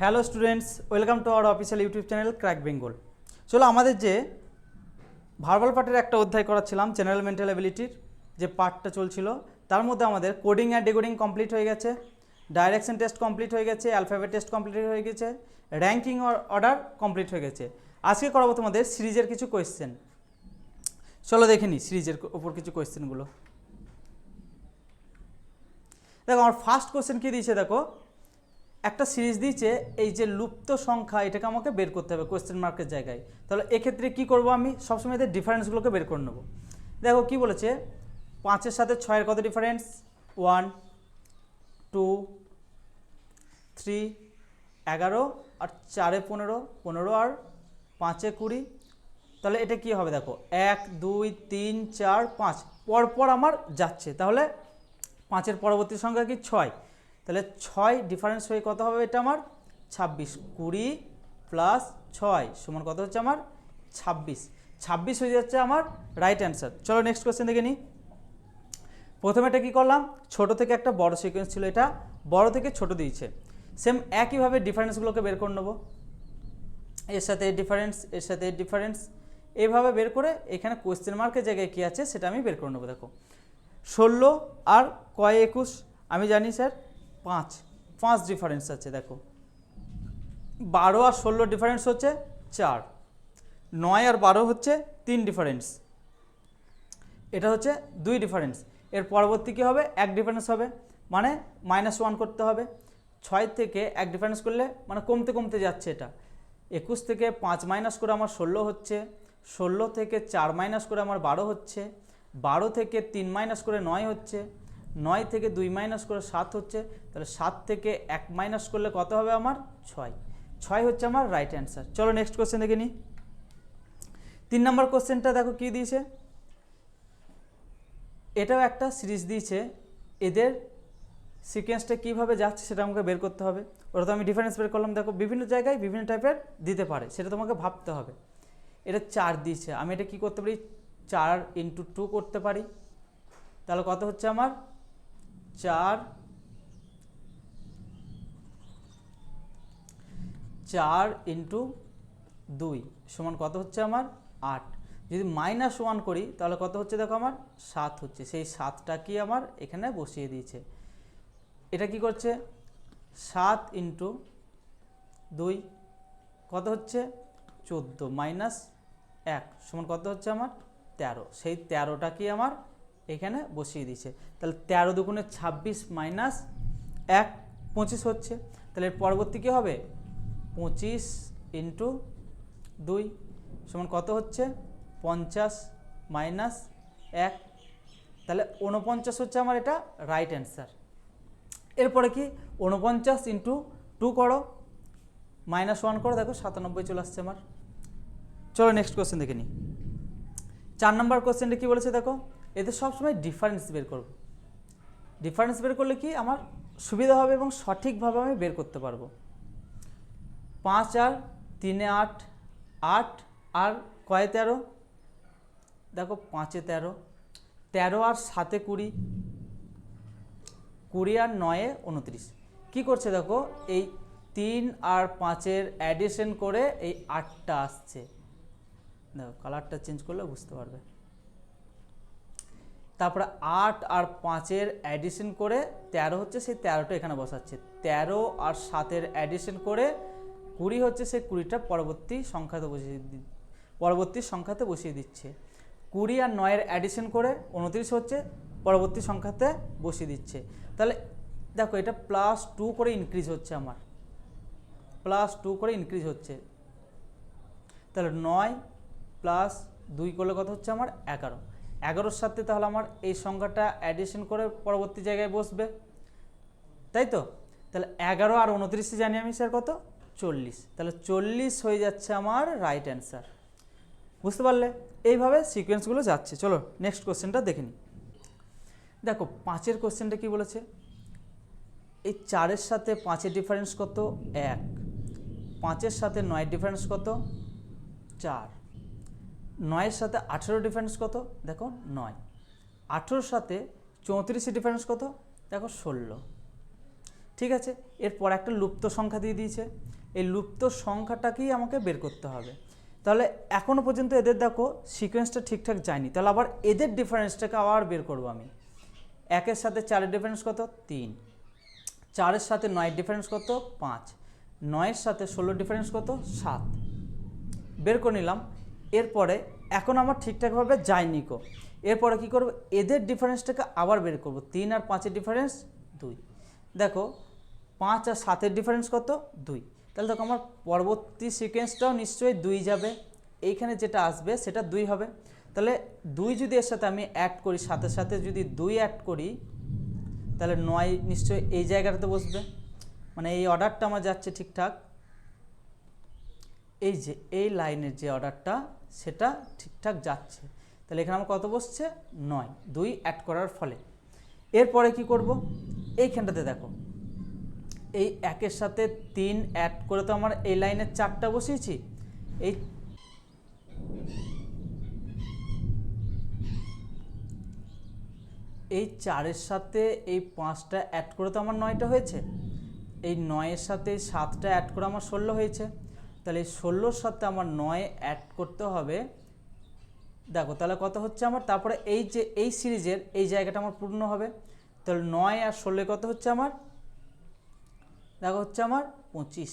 Hello students, welcome to our official YouTube channel crack Bengal. চলো, আমাদের যে ভার্বাল পার্টের একটা অধ্যায় করাচ্ছিলাম, জেনারেল মেন্টাল অ্যাবিলিটির যে পার্টটা চলছিল, তার মধ্যে আমাদের কোডিং অ্যান্ড ডিকোডিং কমপ্লিট হয়ে গেছে, ডাইরেকশন টেস্ট কমপ্লিট হয়ে গেছে, অ্যালফাবেট টেস্ট কমপ্লিট হয়ে গেছে, র্যাঙ্কিং অর্ডার কমপ্লিট হয়ে গেছে। আজকে করাবো তোমাদের সিরিজের কিছু কোয়েশ্চেন। চলো দেখে নিই সিরিজের ওপর কিছু কোয়েশ্চেনগুলো। দেখো, আমার ফার্স্ট কোয়েশ্চেন কী দিয়েছে, দেখো একটা সিরিজ দিয়েছে, এই যে লুপ্ত সংখ্যা এটাকে আমাকে বের করতে হবে কোয়েশ্চেন মার্কের জায়গায়। তাহলে এক্ষেত্রে কি করব, আমি সবসময় এদের ডিফারেন্সগুলোকে বের করে নেব। দেখো কি বলেছে, 5-এর সাথে 6-এর কত ডিফারেন্স? 1, 2, 3, 11 আর 4-এ 15, 15 আর 5-এ 20। তাহলে এটা কি হবে, দেখো 1, 2, 3, 4, 5 পরপর আমার যাচ্ছে। তাহলে 5-এর পরবর্তী সংখ্যা কি? 6। তাহলে 6 ডিফারেন্স হয়ে কত হবে এটা আমার? 26। 20 প্লাস 6 সমান কত হচ্ছে আমার? 26। 26 হয়ে যাচ্ছে আমার রাইট অ্যান্সার। চলো নেক্সট কোয়েশ্চেন দেখে নিই। প্রথমে এটা কী করলাম, ছোট থেকে একটা বড় সিকোয়েন্স ছিল, এটা বড় থেকে ছোট দিয়েছে। সেম একইভাবে ডিফারেন্সগুলোকে বের করে নেবো। এর সাথে ডিফারেন্স, এর সাথে ডিফারেন্স, এইভাবে বের করে এখানে কোয়েশ্চেন মার্কের জায়গায় কী আছে সেটা আমি বের করে নেবো। দেখো 16 আর কয় 21, আমি জানি স্যার 5 ডিফারেন্স আছে। দেখো 12 আর 16 ডিফারেন্স হচ্ছে 4, 9 আর 12 হচ্ছে 3 ডিফারেন্স, এটা হচ্ছে 2 ডিফারেন্স। এর পরবর্তী কী হবে? 1 ডিফারেন্স হবে, মানে -1 করতে হবে। 6 থেকে 1 ডিফারেন্স করলে মানে কমতে কমতে যাচ্ছে এটা। 21 থেকে 5 মাইনাস করে আমার 16 হচ্ছে, 16 থেকে 4 মাইনাস করে আমার 12 হচ্ছে, 12 থেকে 3 মাইনাস করে 9 হচ্ছে, 9 থেকে 2 মাইনাস করে 7 হচ্ছে। তাহলে 7 থেকে 1 মাইনাস করলে কত হবে আমার? 6 হচ্ছে আমার রাইট অ্যান্সার। চলো নেক্সট কোশ্চেন দেখে নিই। 3 নম্বর কোশ্চেনটা দেখো কী দিয়েছে, এটাও একটা সিরিজ দিয়েছে, এদের সিকোয়েন্সটা কীভাবে যাচ্ছে সেটা আমাকে বের করতে হবে। ওটা তো আমি ডিফারেন্স বের করলাম। দেখো বিভিন্ন জায়গায় বিভিন্ন টাইপের দিতে পারে, সেটা তোমাকে ভাবতে হবে। এটা 4 দিয়েছে, আমি এটা কী করতে পারি? 4 × 2 করতে পারি। তাহলে কত হচ্ছে আমার? 4 × 2 সমান কত হচ্ছে আমার? 8। যদি -1 করি তাহলে কত হচ্ছে? দেখো আমার 7 হচ্ছে। সেই 7টা কি আমার এখানে বসিয়ে দিয়েছে। এটা কি করছে? 7 × 2 কত হচ্ছে? 14 -1 সমান কত হচ্ছে আমার? 13। সেই 13টা কি আমার এখানে বসিয়ে দিয়েছে। তাহলে 13 দুগুণে 26 -1 25 হচ্ছে। তাহলে এর পরবর্তী কী হবে? 25 × 2 সমান কত হচ্ছে? 50 -1, তাহলে 49 হচ্ছে আমার এটা রাইট অ্যান্সার। এরপরে কি 49 × 2 করো, -1 করো, দেখো 97 চলে আসছে আমার। চলো নেক্সট কোয়েশ্চেন দেখে নিই। 4 নম্বর কোয়েশ্চেনটা কী বলেছে, দেখো এদের সবসময় ডিফারেন্স বের করব। ডিফারেন্স বের করলে কি আমার সুবিধা হবে এবং সঠিকভাবে আমি বের করতে পারবো। 5 আর 3-এ 8, 8 আর কয় 13? দেখো 5-এ 13, 13 আর 7-এ 20, 20 আর 9-এ 29। কী করছে দেখো, এই 3 আর 5-এর অ্যাডিশন করে এই 8টা আসছে। দেখো কালারটা চেঞ্জ করলে বুঝতে পারবে। তারপরে 8 আর 5-এর অ্যাডিশন করে 13 হচ্ছে, সেই 13টা এখানে বসাচ্ছে। 13 আর 7-এর অ্যাডিশন করে 20 হচ্ছে, সেই 20টা পরবর্তী সংখ্যাতে বসিয়ে দিচ্ছে। 20 আর 9-এর অ্যাডিশন করে 29 হচ্ছে, পরবর্তী সংখ্যাতে বসিয়ে দিচ্ছে। তাহলে দেখো এটা +2 করে ইনক্রিজ হচ্ছে আমার, +2 করে ইনক্রিজ হচ্ছে। তাহলে 9 + 2 করলে কত হচ্ছে আমার? 11। 11-র সাথে তাহলে আমার এই সংখ্যাটা অ্যাডিশন করে পরবর্তী জায়গায় বসবে, তাই তো? তাহলে 11 আর 29 জানি আমি স্যার কত? 40। তাহলে 40 হয়ে যাচ্ছে আমার রাইট অ্যান্সার। বুঝতে পারলে? এইভাবে সিকোয়েন্সগুলো যাচ্ছে। চলো নেক্সট কোশ্চেনটা দেখে নিই। দেখো 5-এর কোশ্চেনটা কী বলেছে, এই 4-এর সাথে 5-এর ডিফারেন্স কত? 1। 5-এর সাথে 9-এর ডিফারেন্স কত? 4। 9-এর সাথে 18-এর ডিফারেন্স কত? দেখো 9। 18-এর সাথে 34-এর ডিফারেন্স কত? দেখো 16। ঠিক আছে, এরপর একটা লুপ্ত সংখ্যা দিয়ে দিয়েছে, এই লুপ্ত সংখ্যাটাকেই আমাকে বের করতে হবে। তাহলে এখনও পর্যন্ত এদের দেখো সিকোয়েন্সটা ঠিকঠাক যায়নি, তাহলে আবার এদের ডিফারেন্সটাকে আবার বের করব আমি। 1-এর সাথে 4-এর ডিফারেন্স কত? 3। 4-এর সাথে 9-এর ডিফারেন্স কত? 5। 9-এর সাথে 16-এর ডিফারেন্স কত? 7। বের করে নিলাম। এরপরে এখন আমার ঠিকঠাকভাবে যায়নি কো, এরপরে কী করব, এদের ডিফারেন্সটাকে আবার বের করব। 3 আর 5-এর ডিফারেন্স 2। দেখো 5 আর 7-এর ডিফারেন্স কত? 2। তাহলে দেখো আমার পরবর্তী সিকোয়েন্সটাও নিশ্চয়ই 2 যাবে, এইখানে যেটা আসবে সেটা 2 হবে। তাহলে 2 যদি এর সাথে আমি অ্যাড করি, সাথে সাথে যদি 2 অ্যাড করি, তাহলে 9 নিশ্চয়ই এই জায়গাটাতে বসবে, মানে এই অর্ডারটা আমার যাচ্ছে ঠিকঠাক, এই যে এই লাইনের যে অর্ডারটা সেটা ঠিকঠাক যাচ্ছে। তাহলে এখানে আমার কত বসছে? 9, 2 অ্যাড করার ফলে। এরপরে কি করব, এইখানটাতে দেখো এই 1-এর সাথে 3 অ্যাড করে তো আমার এই লাইনের 4টা বসিয়েছি, এই 4-এর সাথে এই 5টা অ্যাড করে তো আমার 9টা হয়েছে, এই 9-এর সাথে 7টা অ্যাড করে আমার 16 হয়েছে। তাহলে এই 16-র সাথে আমার 9 অ্যাড করতে হবে, দেখো তাহলে কত হচ্ছে আমার, তারপরে এই যে এই সিরিজের এই জায়গাটা আমার পূর্ণ হবে। তাহলে 9 আর 16 কত হচ্ছে আমার, দেখো হচ্ছে আমার 25।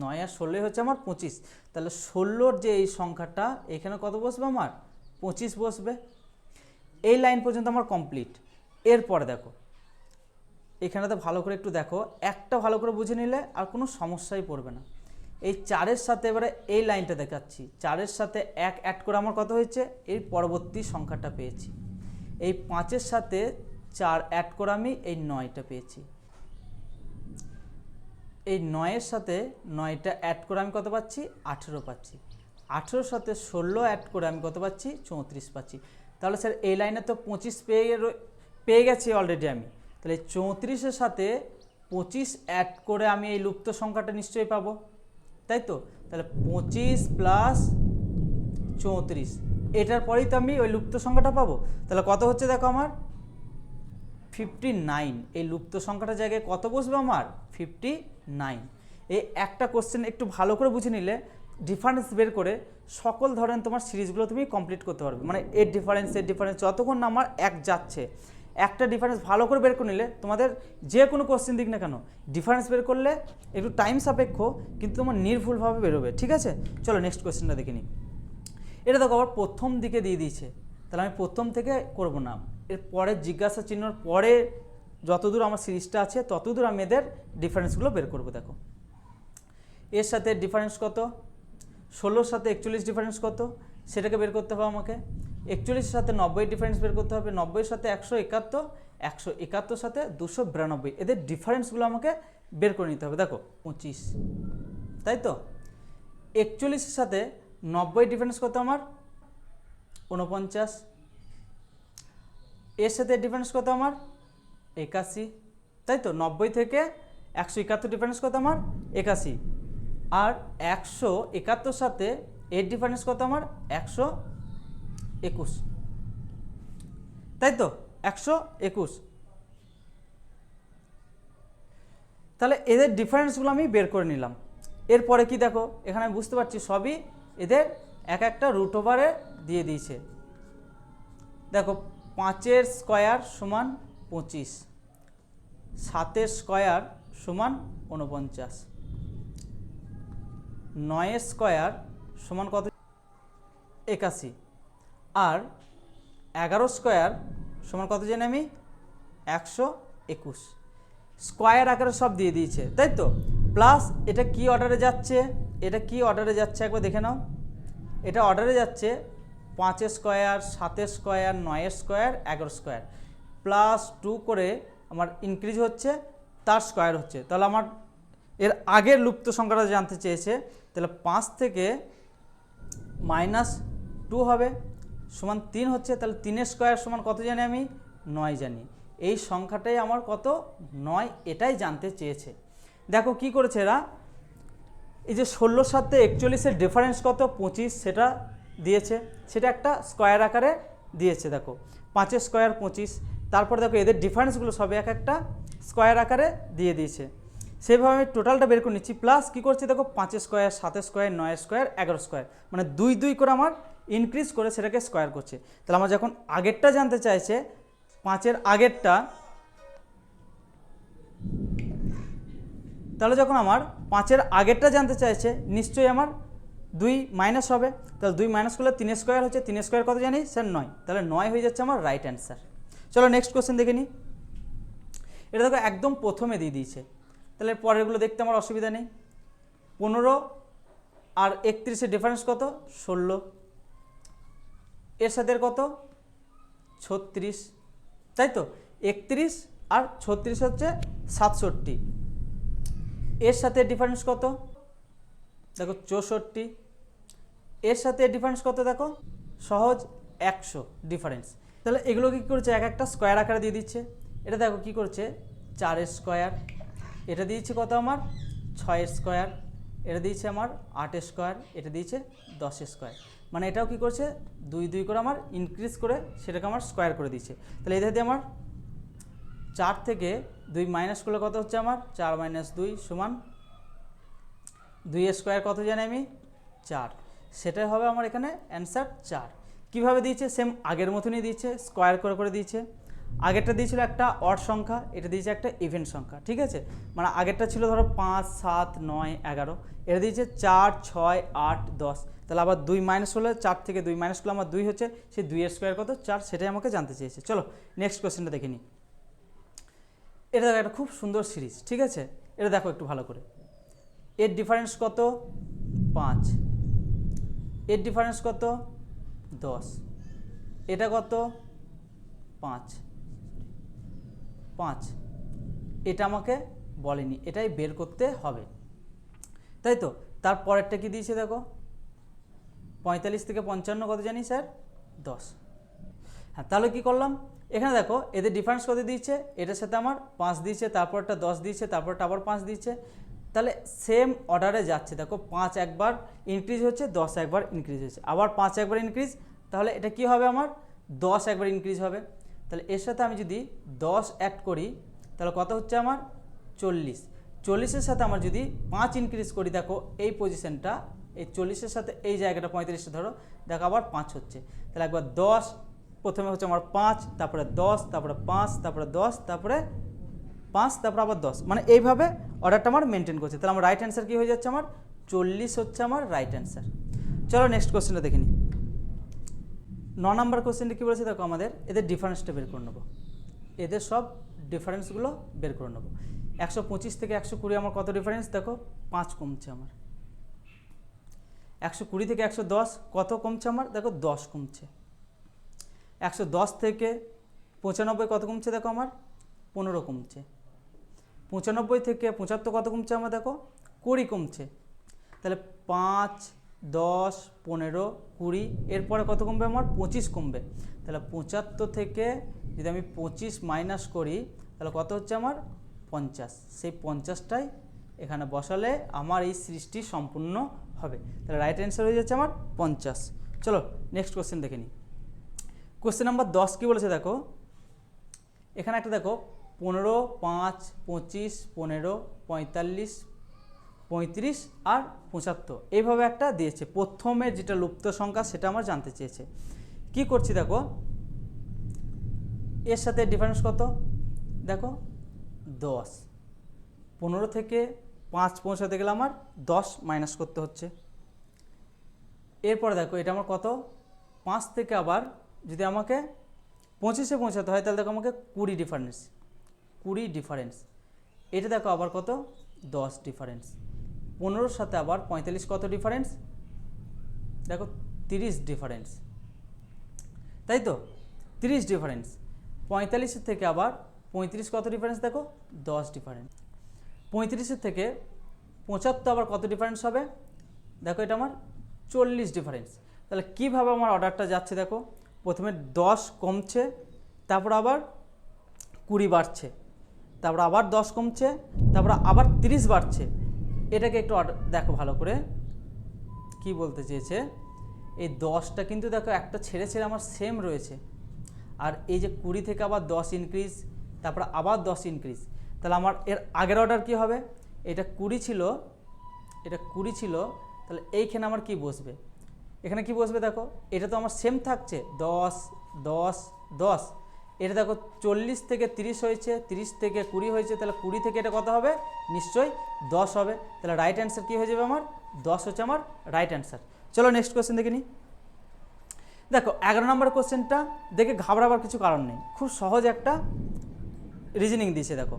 9 আর 16 হচ্ছে আমার 25। তাহলে 16-র যে এই সংখ্যাটা এখানে কত বসবে আমার? 25 বসবে। এই লাইন পর্যন্ত আমার কমপ্লিট। এরপরে দেখো এখানেতে ভালো করে একটু দেখো, একটা ভালো করে বুঝে নিলে আর কোনো সমস্যাই পড়বে না। এই 4-এর সাথে এবারে এই লাইনটা দেখাচ্ছি, 4-এর সাথে 1 অ্যাড করে আমার কত হয়েছে? এই পরবর্তী সংখ্যাটা পেয়েছি। এই 5-এর সাথে 4 অ্যাড করে আমি এই 9টা পেয়েছি। এই 9-এর সাথে 9টা অ্যাড করে আমি কত পাচ্ছি? 18 পাচ্ছি। 18-র সাথে 16 অ্যাড করে আমি কত পাচ্ছি? 34 পাচ্ছি। তাহলে স্যার এই লাইনে তো 25 পেয়ে গেছি অলরেডি আমি, তাহলে 34-এর সাথে 25 অ্যাড করে আমি এই লুপ্ত সংখ্যাটা নিশ্চয়ই পাবো, তাই তো? তাহলে 25 প্লাস 34, এটার পরেই তো আমি ওই লুপ্ত সংখ্যাটা পাবো। তাহলে কত হচ্ছে দেখো আমার? 59। এই লুপ্ত সংখ্যাটার জায়গায় কত বসবে আমার? 59। এই একটা কোশ্চেন একটু ভালো করে বুঝে নিলে ডিফারেন্স বের করে সকল ধরনের তোমার সিরিজগুলো তুমি কমপ্লিট করতে পারবে। মানে এর ডিফারেন্স যতক্ষণ না আমার এক যাচ্ছে, একটা ডিফারেন্স ভালো করে বের করে নিলে তোমাদের যে কোনো কোশ্চেন দিক না কেন ডিফারেন্স বের করলে একটু টাইম সাপেক্ষ, কিন্তু তোমার নির্ভুলভাবে বেরোবে। ঠিক আছে, চলো নেক্সট কোশ্চেনটা দেখে নিই। এটা দেখো আবার প্রথম দিকে দিয়ে দিয়েছে, তাহলে আমি প্রথম থেকে করব না, এর পরে জিজ্ঞাসা চিহ্নর পরে যতদূর আমার সিরিজটা আছে ততদূর আমি এদের ডিফারেন্সগুলো বের করব। দেখো এর সাথে ডিফারেন্স কত? 16-র সাথে 41 ডিফারেন্স কত? সেটাকে বের করতে হবে আমাকে। 41-এর সাথে 90 ডিফারেন্স বের করতে হবে, 90-এর সাথে 171, 171-র সাথে 292, এদের ডিফারেন্সগুলো আমাকে বের করে নিতে হবে। দেখো 25, তাই তো? 41-এর সাথে 90 ডিফারেন্স কত আমার? 49। এর সাথে ডিফারেন্স কত আমার? 81, তাই তো? 90 থেকে 171 ডিফারেন্স কত আমার? 81। আর 171-র সাথে এর ডিফারেন্স কত আমার? 121, তাই তো? 121। তাহলে এদের ডিফারেন্সগুলো আমি বের করে নিলাম। এরপরে কি দেখো, এখানে আমি বুঝতে পারছি সবই এদের এক একটা রুট ওভারে দিয়ে দিয়েছে। দেখো 5-এর স্কয়ার সমান 25, 7-এর স্কয়ার সমান 49, 9-এর স্কয়ার সমান কত? 81, আর 11 স্কয়ার সমান কত জানি আমি? 121। স্কয়ার আকারে সব দিয়ে দিয়েছে, তাই তো? প্লাস এটা কি অর্ডারে যাচ্ছে? এটা কি অর্ডারে যাচ্ছে একবার দেখে নাও। এটা অর্ডারে যাচ্ছে 5-এর স্কয়ার, 7-এর স্কয়ার, 9-এর স্কয়ার, 11 স্কয়ার, প্লাস 2 করে আমার ইনক্রিজ হচ্ছে, তার স্কয়ার হচ্ছে। তাহলে আমার এর আগের লুপ্ত সংখ্যাটা জানতে চেয়েছে, তাহলে 5 থেকে -2 হবে সমান 3 হচ্ছে। তাহলে 3-এর স্কয়ার সমান কত জানি আমি? 9 জানি। এই সংখ্যাটাই আমার কত? 9, এটাই জানতে চেয়েছে। দেখো কি করেছে এরা, এই যে 16-র সাথে 41-এর ডিফারেন্স কত? 25, সেটা দিয়েছে, সেটা একটা স্কয়ার আকারে দিয়েছে। দেখো 5-এর স্কয়ার 25, তারপর দেখো এদের ডিফারেন্সগুলো সব এক একটা স্কোয়ার আকারে দিয়ে দিয়েছে। সেভাবে আমি টোটালটা বের করে নিচ্ছি, প্লাস কী করছি দেখো 5 স্কোয়ার, 7 স্কোয়ার, 9 স্কোয়ার, 11 স্কোয়ার, মানে 2 2 করে আমার ইনক্রিজ করে সেটাকে স্কোয়ার করছে। তাহলে আমার যখন আগেরটা জানতে চাইছে 5-এর আগেরটা, তাহলে যখন আমার 5-এর আগেরটা জানতে চাইছে নিশ্চয়ই আমার 2 মাইনাস হবে। তাহলে 2 মাইনাস করলে 3 স্কোয়ার হচ্ছে, 3 স্কোয়ার কত জানি স্যার 9, তাহলে 9 হয়ে যাচ্ছে আমার রাইট অ্যান্সার। চলো নেক্সট কোশ্চেন দেখে নিই। এটা দেখো একদম প্রথমে দিয়ে দিয়েছে, তাহলে পরেরগুলো দেখতে আমার অসুবিধা নেই। 15 আর 31-এর ডিফারেন্স কত? 16। এর সাথে কত? 36, তাই তো? 31 আর 36 হচ্ছে 67। এর সাথে ডিফারেন্স কত? দেখো 64। এর সাথে ডিফারেন্স কত? দেখো সহজ 100 ডিফারেন্স। তাহলে এগুলো কী করছে এক একটা স্কোয়ার আকারে দিয়ে দিচ্ছে। এটা দেখো কী করছে 4 স্কোয়ার, এটা দিয়েছে কত আমার 6 স্কোয়ার, এটা দিয়েছে আমার 8 স্কোয়ার, এটা দিয়েছে 10 স্কোয়ার, মানে এটাও কী করছে 2 2 করে আমার ইনক্রিজ করে সেটাকে আমার স্কোয়ার করে দিচ্ছে। তাহলে এদের দিয়ে আমার 4 থেকে 2 মাইনাস করলে কত হচ্ছে আমার 4 মাইনাস 2 সমান 2 স্কোয়ার কত জানি আমি 4, সেটাই হবে আমার এখানে অ্যান্সার 4। কীভাবে দিয়েছে? সেম আগের মতনই দিয়েছে, স্কোয়ার করে করে দিয়েছে। আগেরটা দিয়েছিল একটা অড সংখ্যা, এটা দিয়েছে একটা ইভেন্ট সংখ্যা, ঠিক আছে? মানে আগেরটা ছিল ধরো 5 7 9 11, এটা দিয়েছে 4 6 8 10। তাহলে আবার 2 মাইনাস হলে 4 থেকে 2 মাইনাস করলে আমার 2 হচ্ছে, সেই 2 স্কোয়ার কত 4, সেটাই আমাকে জানতে চেয়েছে। চলো নেক্সট কোয়েশ্চেনটা দেখে নিই। এটা দেখো একটা খুব সুন্দর সিরিজ, ঠিক আছে? এটা দেখো একটু ভালো করে। এর ডিফারেন্স কত? 5। এর ডিফারেন্স কত? 10। এটা কত? 5। এটা আমাকে বলেনি, এটাই বের করতে হবে, তাই তো? তারপরেরটা কি দিয়েছে দেখো 45 থেকে 55 কত জানি স্যার 10। হ্যাঁ, তাহলে কি করলাম এখানে দেখো এদের ডিফারেন্স কত দিয়েছে, এটার সাথে আমার 5 দিয়েছে, তারপরটা 10 দিয়েছে, তারপরটা আবার 5 দিয়েছে। তাহলে সেম অর্ডারে যাচ্ছে, দেখো 5 একবার ইনক্রিজ হচ্ছে, 10 একবার ইনক্রিজ হচ্ছে, আবার 5 একবার ইনক্রিজ, তাহলে এটা কি হবে আমার 10 একবার ইনক্রিজ হবে। তাহলে এর সাথে আমি যদি 10 অ্যাড করি তাহলে কত হচ্ছে আমার 40। 40-এর সাথে আমার যদি 5 ইনক্রিজ করি, দেখো এই পজিশনটা, এই 40-এর সাথে এই জায়গাটা 35-টা ধরো, দেখো আবার 5 হচ্ছে। তাহলে একবার 10, প্রথমে হচ্ছে আমার 5, তারপরে 10, তারপরে 5, তারপরে 10, তারপরে 5, তারপরে আবার 10, মানে এইভাবে অর্ডারটা আমার মেনটেন করছে। তাহলে আমার রাইট অ্যান্সার কী হয়ে যাচ্ছে আমার 40 হচ্ছে আমার রাইট অ্যান্সার। চলো নেক্সট কোশ্চেনটা দেখে নিই। 9 নম্বর কোশ্চেনটা কী বলেছে দেখো, আমাদের এদের ডিফারেন্সটা বের করে নেবো, এদের সব ডিফারেন্সগুলো বের করে নেবো। 125 থেকে 120 আমার কত ডিফারেন্স দেখো 5 কমছে আমার। 120 থেকে 110 কত কমছে আমার দেখো 10 কমছে। 110 থেকে 95 কত কমছে দেখো আমার 15 কমছে। 95 থেকে 75 কত কমছে আমার দেখো 20 কমছে। তাহলে 5 10 15 20, এরপরে কত কমবে আমার 25 কমবে। তাহলে 75 থেকে যদি আমি 25 মাইনাস করি তাহলে কত হচ্ছে আমার 50, সেই 50টাই এখানে বসালে আমার এই সিরিজটি সম্পূর্ণ হবে। তাহলে রাইট অ্যান্সার হয়ে যাচ্ছে আমার 50। চলো নেক্সট কোশ্চেন দেখে নিই। কোশ্চেন নাম্বার 10 কী বলেছে দেখো, এখানে একটা দেখো 15 5 25 15 45 35 আর 75 এইভাবে একটা দিয়েছে। প্রথমে যেটা লুপ্ত সংখ্যা সেটা আমার জানতে চেয়েছে। কি করছি দেখো, এর সাথে ডিফারেন্স কত দেখো 10। 15 থেকে 5 পৌঁছাতে গেলে আমার 10 মাইনাস করতে হচ্ছে। এরপরে দেখো এটা আমার কত 5 থেকে আবার যদি আমাকে 25-এ পৌঁছাতে হয় তাহলে দেখো আমাকে 20 ডিফারেন্স। এটা দেখো আবার কত 10 ডিফারেন্স। 15-র সাথে আবার 45 কত ডিফারেন্স দেখো 30 ডিফারেন্স, তাই তো 30 ডিফারেন্স। 45-এর থেকে আবার 35 কত ডিফারেন্স দেখো 10 ডিফারেন্স। 35-এর থেকে 75 আবার কত ডিফারেন্স হবে দেখো এটা আমার 40 ডিফারেন্স। তাহলে কীভাবে আমার অর্ডারটা যাচ্ছে দেখো, প্রথমে 10 কমছে, তারপর আবার 20 বাড়ছে, তারপর আবার 10 কমছে, তারপর আবার 30 বাড়ছে। এটাকে একটু দেখো ভালো করে কি বলতে চেয়েছে, এই 10টা কিন্তু দেখো একটা ছেড়ে ছেড়ে আমার সেম রয়েছে, আর এই যে 20 থেকে আবার 10 ইনক্রিজ, তারপর আবার 10 ইনক্রিজ, তাহলে আমার এর আগের অর্ডার কি হবে, এটা 20 ছিল, এটা 20 ছিল, তাহলে এইখানে আমার কি বসবে, এখানে কি বসবে দেখো, এটা তো আমার সেম থাকছে 10 10 10, এটা দেখো 40 থেকে 30 হয়েছে, 30 থেকে 20 হয়েছে, তাহলে 20 থেকে এটা কত হবে, নিশ্চয়ই 10 হবে, তাহলে রাইট অ্যান্সার কী হয়ে যাবে আমার 10 হচ্ছে আমার রাইট অ্যান্সার। চলো নেক্সট কোয়েশ্চেন দেখে নিই। দেখো 11 নম্বর কোশ্চেনটা দেখে ঘাবড়াবার কিছু কারণ নেই, খুব সহজ একটা রিজনিং দিয়েছে। দেখো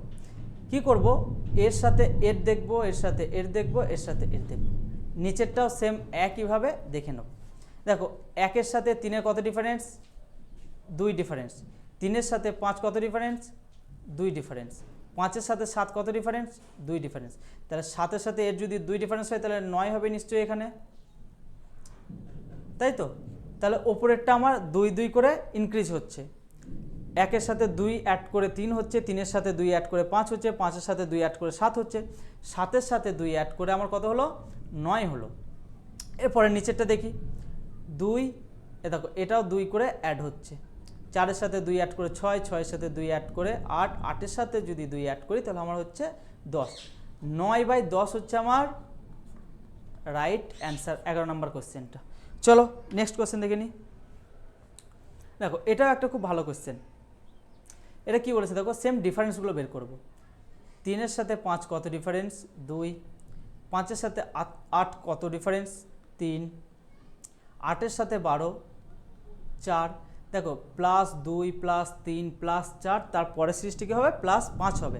কি করব, এর সাথে এর দেখব, এর সাথে এর দেখব, এর সাথে এর দেখব, নিচেরটাও সেম একইভাবে দেখে নেব। দেখো 1-এর সাথে 3-এর কত ডিফারেন্স, 2 ডিফারেন্স, 3-এর সাথে 5 কত ডিফারেন্স, 2 ডিফারেন্স, 5-এর সাথে 7 কত ডিফারেন্স, 2 ডিফারেন্স, তাহলে 7-এর সাথে এর যদি 2 ডিফারেন্স হয় তাহলে 9 হবে নিশ্চয়ই এখানে, তাই তো। তাহলে ওপরেরটা আমার 2 2 করে ইনক্রিজ হচ্ছে, 1-এর সাথে 2 অ্যাড করে 3 হচ্ছে, 3-এর সাথে 2 অ্যাড করে 5 হচ্ছে, 5-এর সাথে 2 অ্যাড করে 7 হচ্ছে, 7-এর সাথে 2 অ্যাড করে আমার কত হলো, 9 হলো। এরপরে নিচেরটা দেখি, 2, এ দেখো এটাও 2 করে অ্যাড হচ্ছে, 4-এর সাথে 2 অ্যাড করে 6, 6-এর সাথে 2 অ্যাড করে 8, 8-এর সাথে যদি 2 অ্যাড করি তাহলে আমার হচ্ছে 10, 9/10 হচ্ছে আমার রাইট অ্যান্সার 11 নম্বর কোশ্চেনটা। চলো নেক্সট কোশ্চেন দেখে নিই। দেখো এটাও একটা খুব ভালো কোশ্চেন, এটা কি বলেছে দেখো, সেম ডিফারেন্সগুলো বের করব। 3-এর সাথে 5 কত ডিফারেন্স, 2, 5-এর সাথে 8 কত ডিফারেন্স, 3, 8-এর সাথে 12, 4, দেখো +2 +3 +4, তারপরে সিরিজটি কী হবে, +5 হবে,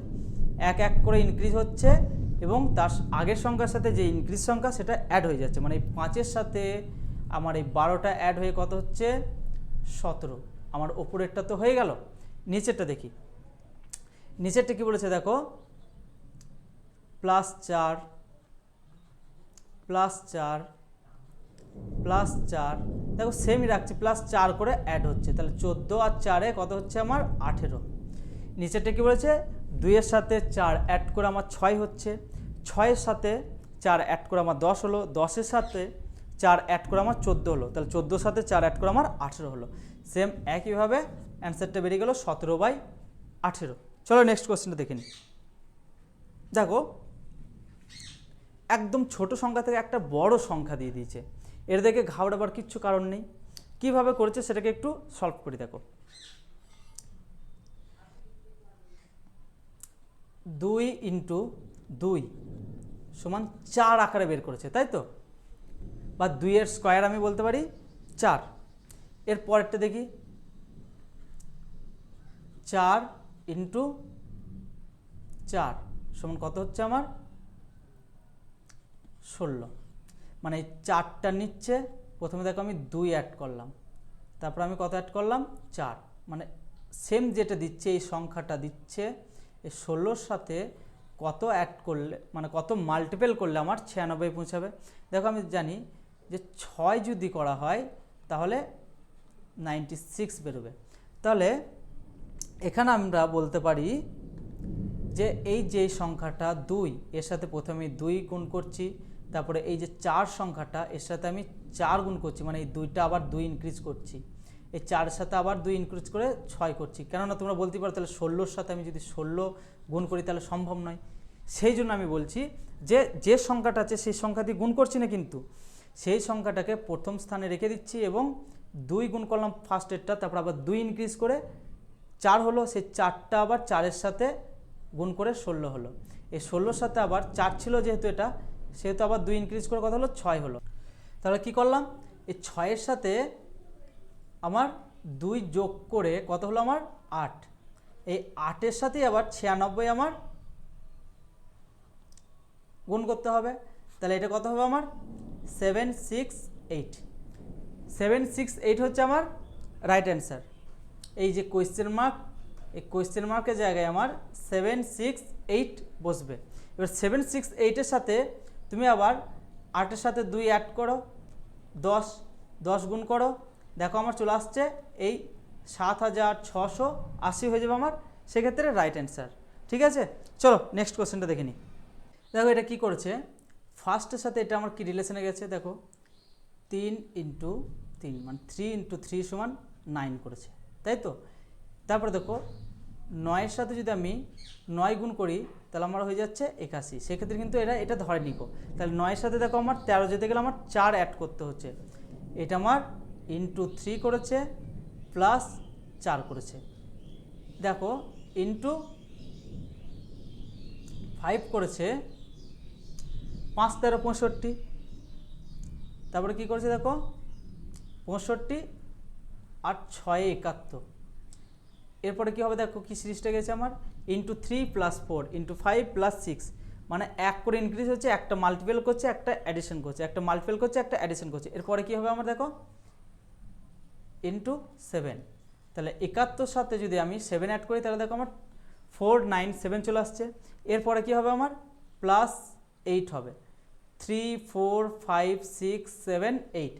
এক এক করে ইনক্রিজ হচ্ছে এবং তার আগের সংখ্যার সাথে যে ইনক্রিজ সংখ্যা সেটা অ্যাড হয়ে যাচ্ছে, মানে এই 5-এর সাথে আমার এই 12টা অ্যাড হয়ে কত হচ্ছে, 17, আমার ওপরেরটা তো হয়ে গেল। নিচেরটা দেখি, নিচেরটা কি বলেছে দেখো, +4 +4 +4, দেখো সেমই রাখছি, +4 করে অ্যাড হচ্ছে, তাহলে 14 আর 4-এ কত হচ্ছে আমার 18। নিচেরটা কি বলেছে, 2-এর সাথে 4 অ্যাড করে আমার 6 হচ্ছে, 6-এর সাথে 4 অ্যাড করে আমার 10 হলো, 10-এর সাথে 4 অ্যাড করে আমার 14 হলো, তাহলে 14-এর সাথে 4 অ্যাড করে আমার 18 হলো। সেম একইভাবে অ্যান্সারটা বেরিয়ে গেল 17/18। চলো নেক্সট কোয়েশ্চেনটা দেখে নিই। দেখো একদম ছোট সংখ্যা থেকে একটা বড় সংখ্যা দিয়ে দিয়েছে, এর দেখে ঘাবড়াবার কিচ্ছু কারণ নেই। কিভাবে করেছে সেটাকে একটু সলভ করি। দেখো 2 × 2 সমান 4 আকারে বের করেছে, তাই তো, বা 2-এর স্কোয়ার আমি বলতে পারি 4। এর পরেরটা দেখি, 4 × 4 সমান কত হচ্ছে আমার 16, মানে এই 4টা নিচ্ছে, প্রথমে দেখো আমি 2 অ্যাড করলাম, তারপর আমি কত অ্যাড করলাম 4, মানে সেম যেটা দিচ্ছে এই সংখ্যাটা দিচ্ছে, এই 16-র সাথে কত অ্যাড করলে, মানে কত মাল্টিপল করলে আমার 96 পৌঁছাবে। দেখো আমি জানি যে 6 যদি করা হয় তাহলে 96 বেরোবে, তাহলে এখানে আমরা বলতে পারি যে এই যে সংখ্যাটা 2, এর সাথে প্রথমে 2 গুণ করছি, তারপরে এই যে 4 সংখ্যাটা এর সাথে আমি 4 গুণ করছি, মানে এই 2টা আবার 2 ইনক্রিজ করছি, এই 4-এর সাথে আবার 2 ইনক্রিজ করে 6 করছি। কেননা তোমরা বলতে পারো তাহলে 16-র সাথে আমি যদি 16 গুণ করি তাহলে সম্ভব নয়, সেই জন্য আমি বলছি যে যে সংখ্যাটা আছে সেই সংখ্যা দিয়ে গুণ করছি না, কিন্তু সেই সংখ্যাটাকে প্রথম স্থানে রেখে দিচ্ছি এবং 2 গুণ করলাম ফার্স্টেরটা, তারপর আবার 2 ইনক্রিজ করে 4 হলো, সেই 4টা আবার 4-এর সাথে গুণ করে 16 হলো, এই 16-র সাথে আবার 4 ছিল যেহেতু এটা, সেহেতু আবার 2 ইনক্রিজ করে কত হলো 6 হলো। তাহলে কি করলাম, এই 6-এর সাথে আমার 2 যোগ করে কত হলো আমার 8, এই 8-এর সাথেই আবার 96 আমার গুণ করতে হবে, তাহলে এটা কত হবে আমার 768, 768 হচ্ছে আমার রাইট অ্যান্সার। এই যে কোয়েশ্চেন মার্ক, এই কোয়েশ্চেন মার্কের জায়গায় আমার 768 বসবে। এবার 768-এর সাথে তুমি আবার 8-এর সাথে 2 অ্যাড করো, 10 গুণ করো, দেখো আমার চলে আসছে এই 7680 হয়ে যাবে আমার, সেক্ষেত্রে রাইট অ্যান্সার। ঠিক আছে, চলো নেক্সট কোয়েশ্চেনটা দেখে নিই। দেখো এটা কি করেছে, ফার্স্টের সাথে এটা আমার কি রিলেশনে গেছে, দেখো 3 × 3 মানে 3 × 3 = 9 করেছে, তাই তো। তারপরে দেখো 9-এর সাথে যদি আমি 9 গুণ করি তাহলে আমার হয়ে যাচ্ছে 81, সেক্ষেত্রে কিন্তু এটা ধরে নিব। তাহলে 9-এর সাথে দেখো আমার 13 যেতে গেলে আমার 4 অ্যাড করতে হচ্ছে, এটা আমার ইন্টু 3 করেছে প্লাস 4 করেছে, দেখো ইন্টু 5 করেছে 5 13 65, তারপরে কী করেছে দেখো 65 আর 6 71, এরপরে কী হবে দেখো কি সিরিজটা গেছে আমার ইন্টু 3 প্লাস 4 ইন্টু 5 প্লাস 6, মানে এক করে ইনক্রিজ হচ্ছে, একটা মাল্টিপল করছে একটা অ্যাডিশন করছে, একটা মাল্টিপল করছে একটা অ্যাডিশন করছে, এরপরে কী হবে আমার দেখো ইন্টু 7, তাহলে 71 সাথে যদি আমি 7 অ্যাড করি তাহলে দেখো আমার 497 চলে আসছে। এরপরে কী হবে আমার প্লাস 8 হবে, 3 4 5 6 7 8,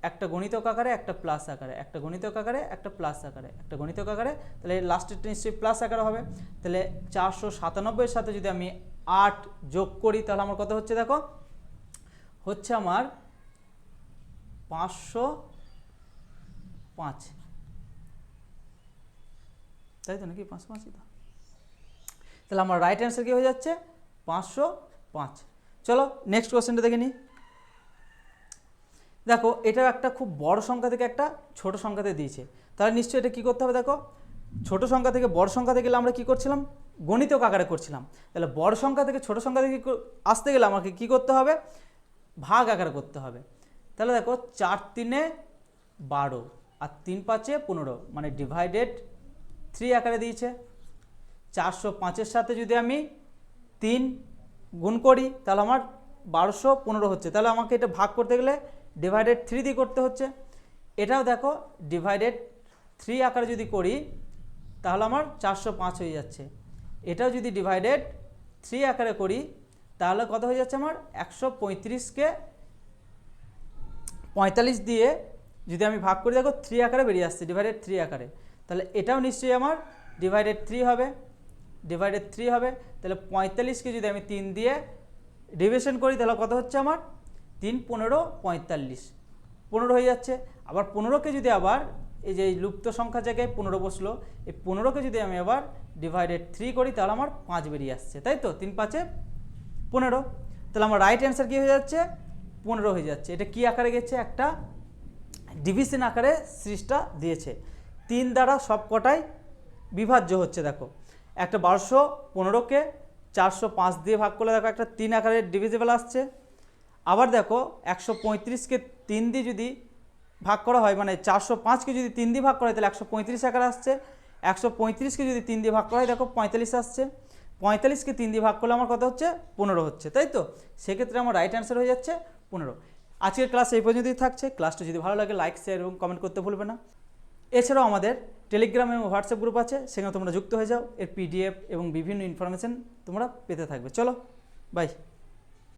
একটা গণিতক আকারে একটা প্লাস আকারে, একটা গণিতক আকারে একটা প্লাস আকারে, একটা গণিতক আকারে, তাহলে লাস্টেরটা নিশ্চয়ই প্লাস আকারে হবে। তাহলে 497-এর সাথে যদি আমি 8 যোগ করি তাহলে আমার কত হচ্ছে দেখো, হচ্ছে আমার 505, তাই তো নাকি 505ই তো, তাহলে আমার রাইট অ্যান্সার কী হয়ে যাচ্ছে 505। চলো নেক্সট কোয়েশ্চেনটা দেখে নিই। দেখো এটা একটা খুব বড় সংখ্যা থেকে একটা ছোট সংখ্যাতে দিয়েছে, তাহলে নিশ্চয়ই এটা কী করতে হবে দেখো, ছোট সংখ্যা থেকে বড় সংখ্যাতে গেলে আমরা কী করছিলাম গণিতক আকারে করছিলাম, তাহলে বড় সংখ্যা থেকে ছোট সংখ্যা থেকে আসতে গেলে আমাকে কী করতে হবে ভাগ আকারে করতে হবে। তাহলে দেখো 4 3 12 আর 3 5 15, মানে ডিভাইডেড 3 আকারে দিয়েছে। 405-এর সাথে যদি আমি 3 গুণ করি তাহলে আমার 1215 হচ্ছে, তাহলে আমাকে এটা ভাগ করতে গেলে ডিভাইডেড 3 দিয়ে করতে হচ্ছে। এটাও দেখো ডিভাইডেড 3 আকারে যদি করি তাহলে আমার 405 হয়ে যাচ্ছে, এটাও যদি ডিভাইডেড 3 আকারে করি তাহলে কত হয়ে যাচ্ছে আমার 135-কে 45 দিয়ে যদি আমি ভাগ করি দেখো 3 আকারে বেরিয়ে আসছে, ডিভাইডেড 3 আকারে, তাহলে এটাও নিশ্চয়ই আমার ডিভাইডেড 3 হবে, ডিভাইডেড 3 হবে। তাহলে 45-কে যদি আমি 3 দিয়ে ডিভিশন করি তাহলে কত হচ্ছে আমার 3 15 45, 15 হয়ে যাচ্ছে। আবার 15-কে যদি আবার এই যে লুপ্ত সংখ্যা জায়গায় 15 বসলো, এই 15-কে যদি আমি আবার ডিভাইডেড 3 করি তাহলে আমার 5 বেরিয়ে আসছে, তাই তো 3 5 15, তাহলে আমার রাইট অ্যান্সার কী হয়ে যাচ্ছে 15 হয়ে যাচ্ছে। এটা কি আকারে গেছে একটা ডিভিশন আকারে সিরিজটা দিয়েছে, 3 দ্বারা সব কটাই বিভাজ্য হচ্ছে। দেখো একটা 1215-কে 405 দিয়ে ভাগ করলে দেখো একটা 3 আকারে ডিভিজিবল আসছে। আবার দেখো 135-কে 3 দিয়ে যদি ভাগ করা হয়, মানে 405-কে যদি 3 দিয়ে ভাগ করা হয় তাহলে 135 আকারে আসছে। 135-কে যদি 3 দিয়ে ভাগ করা হয় দেখো 45 আসছে। 45-কে 3 দিয়ে ভাগ করলে আমার কত হচ্ছে 15 হচ্ছে, তাই তো। সেক্ষেত্রে আমার রাইট অ্যান্সার হয়ে যাচ্ছে 15। আজকের ক্লাস এই পর্যন্তই থাকছে। ক্লাসটা যদি ভালো লাগে লাইক শেয়ার এবং কমেন্ট করতে ভুলবে না। এছাড়াও আমাদের টেলিগ্রাম এবং হোয়াটসঅ্যাপ গ্রুপ আছে, সেখানে তোমরা যুক্ত হয়ে যাও, এর পিডিএফ এবং বিভিন্ন ইনফরমেশন তোমরা পেতে থাকবে। চলো বাই।